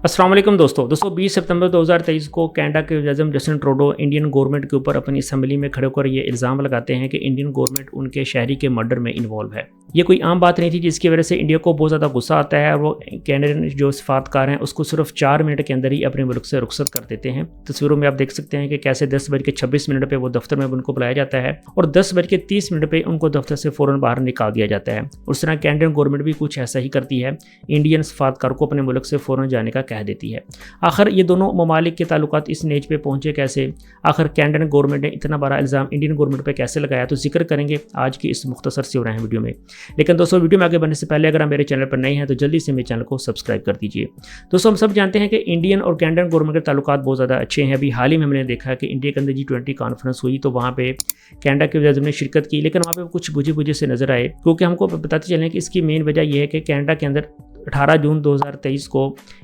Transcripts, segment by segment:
अस्सलाम वालेकुम दोस्तों 20 सितंबर 2023 को कनाडा के वज़ीर जस्टिन ट्रूडो इंडियन गवर्नमेंट के ऊपर अपनी असम्बली में खड़े होकर ये इल्ज़ाम लगाते हैं कि इंडियन गवर्नमेंट उनके शहरी के मर्डर में इन्वॉल्व है। ये कोई आम बात नहीं थी जिसकी वजह से इंडिया को बहुत ज़्यादा गुस्सा आता है और वो कैनेडियन जो सफारतकार हैं उसको सिर्फ 4 मिनट के अंदर ही अपने मुल्क से रुखसत कर देते हैं। तस्वीरों में आप देख सकते हैं कि कैसे 10:26 पर वो दफ्तर में उनको बुलाया जाता है और 10:30 पर उनको दफ्तर से फ़ौरन बाहर निकाल दिया जाता है। उस तरह कैनेडियन गवर्नमेंट भी कुछ ऐसा ही करती है, इंडियन सफारतकार को अपने मुल्क से फ़ौरन जाने का कह देती है। आखिर ये दोनों ममालिक के ताल्लुकात इस नेज पे पहुंचे कैसे, आखिर कैनेडियन गवर्नमेंट ने इतना बड़ा इल्ज़ाम इंडियन गवर्नमेंट पे कैसे लगाया, तो जिक्र करेंगे आज की इस मुख्तसर से हो रहे हैं वीडियो में। लेकिन दोस्तों वीडियो में आगे बढ़ने से पहले अगर आप मेरे चैनल पर नए हैं तो जल्दी से मेरे चैनल को सब्सक्राइब कर दीजिए। दोस्तों हम सब जानते हैं कि इंडियन और कैनेडियन गवर्नमेंट के ताल्लुकात बहुत ज़्यादा अच्छे हैं। अभी हाल ही में हमने देखा कि इंडिया के अंदर G20 कॉन्फ्रेंस हुई तो वहाँ पे कनाडा के वज़ीर ने शिरकत की, लेकिन वहाँ पे कुछ बुझे से नजर आए, क्योंकि हमको बताते चलें कि इसकी मेन वजह यह है कि कनाडा के अंदर 18 जून 2023 को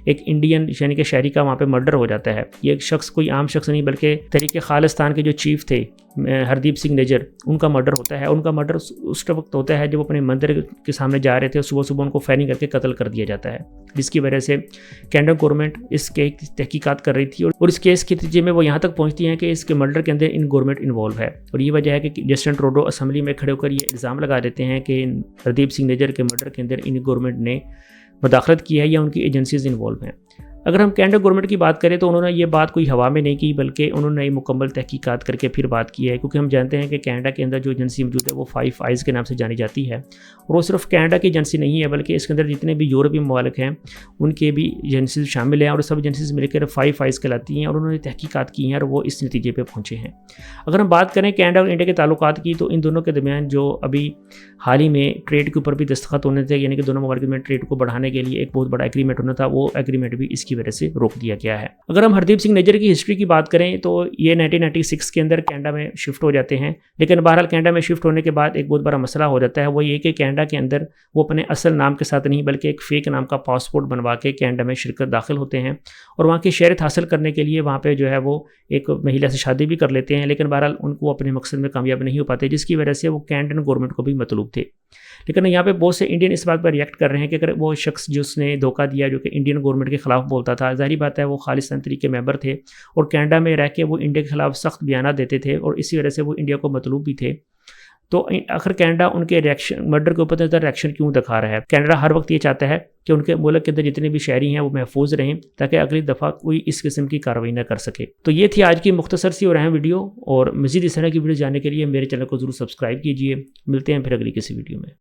एक इंडियन यानी कि शहरी का वहाँ पे मर्डर हो जाता है। ये एक शख्स कोई आम शख्स नहीं बल्कि तहरीक खालिस्तान के जो चीफ थे हरदीप सिंह निज्जर, उनका मर्डर होता है। उनका मर्डर उस वक्त होता है जब वो अपने मंदिर के सामने जा रहे थे और सुबह सुबह उनको फायरिंग करके कत्ल कर दिया जाता है, जिसकी वजह से कनाडा गवर्नमेंट इस केस की तहकीकात कर रही थी और इस केस के नतीजे में वो यहाँ तक पहुँचती हैं कि इसके मर्डर के अंदर इन गवर्नमेंट इन्वॉल्व है। और ये वजह है कि जस्टिन ट्रूडो असम्बली में खड़े होकर ये इल्ज़ाम लगा देते हैं कि हरदीप सिंह निज्जर के मर्डर के अंदर इन गवर्नमेंट ने मुदाखलत की है या उनकी एजेंसीज इन्वॉल्व हैं। अगर हम कनाडा गवर्नमेंट की बात करें तो उन्होंने ये बात कोई हवा में नहीं की, बल्कि उन्होंने मुकम्मल तहकीकात करके फिर बात की है, क्योंकि हम जानते हैं कि कनाडा के अंदर जो एजेंसी मौजूद है वो 5 आइज़ के नाम से जानी जाती है। और वो सिर्फ कनाडा की एजेंसी नहीं है बल्कि इसके अंदर जितने भी यूरोपीय ममालिक हैं उनके भी एजेंसीज शामिल हैं और सब एजेंसीज मिलकर 5 आइज़ कहलाती हैं और उन्होंने तहकीकात की हैं और वो इस नतीजे पर पहुँचे हैं। अगर हम बात करें कनाडा और इंडिया के ताल्लुकात की तो इन दोनों के दरमियान जो अभी हाल ही में ट्रेड के ऊपर भी दस्तखत होने थे, यानी कि दोनों ममालिक में ट्रेड को बढ़ाने के लिए एक बहुत बड़ा एग्रीमेंट होना था, वो एग्रीमेंट भी इसकी वजह से रोक दिया गया है। अगर हम हरदीप सिंह निज्जर की हिस्ट्री की बात करें तो ये 1996 के अंदर कनाडा में शिफ्ट हो जाते हैं, लेकिन बहरहाल कनाडा में शिफ्ट होने के बाद एक बहुत बड़ा मसला हो जाता है। वो ये कि कनाडा के अंदर वो अपने असल नाम के साथ नहीं बल्कि एक फेक नाम का पासपोर्ट बनवा के कनाडा में शिरकत दाखिल होते हैं और वहाँ की शहरियत हासिल करने के लिए वहाँ पर जो है वो एक महिला से शादी भी कर लेते हैं, लेकिन बहरहाल उनको अपने मकसद में कामयाब नहीं हो पाते, जिसकी वजह से वो कैनेडियन गवर्नमेंट को भी मतलूब थे। लेकिन यहाँ पे बहुत से इंडियन इस बात पर रिएक्ट कर रहे हैं कि अगर वो शख्स जिसने धोखा दिया जो कि इंडियन गवर्नमेंट के खिलाफ बोलता था, जाहिर बात है वो खालिस्तान तरीके के मेंबर थे और कनाडा में रह के वो इंडिया के खिलाफ सख्त बयान देते थे और इसी वजह से वो इंडिया को मतलूब भी थे। तो आखिर कनाडा उनके रिएक्शन मर्डर के ऊपर रिएक्शन क्यों दिखा रहा है? कनाडा हर वक्त ये चाहता है कि उनके मुल्क के अंदर जितने भी शहरी हैं वो महफूज रहें ताकि अगली दफ़ा कोई इस किस्म की कार्रवाई न कर सके। तो ये थी आज की मुख्तसर सी और अहम वीडियो, और मज़ीद इस तरह की वीडियो जानने के लिए मेरे चैनल को ज़रूर सब्सक्राइब कीजिए। मिलते हैं फिर अगली किसी वीडियो में।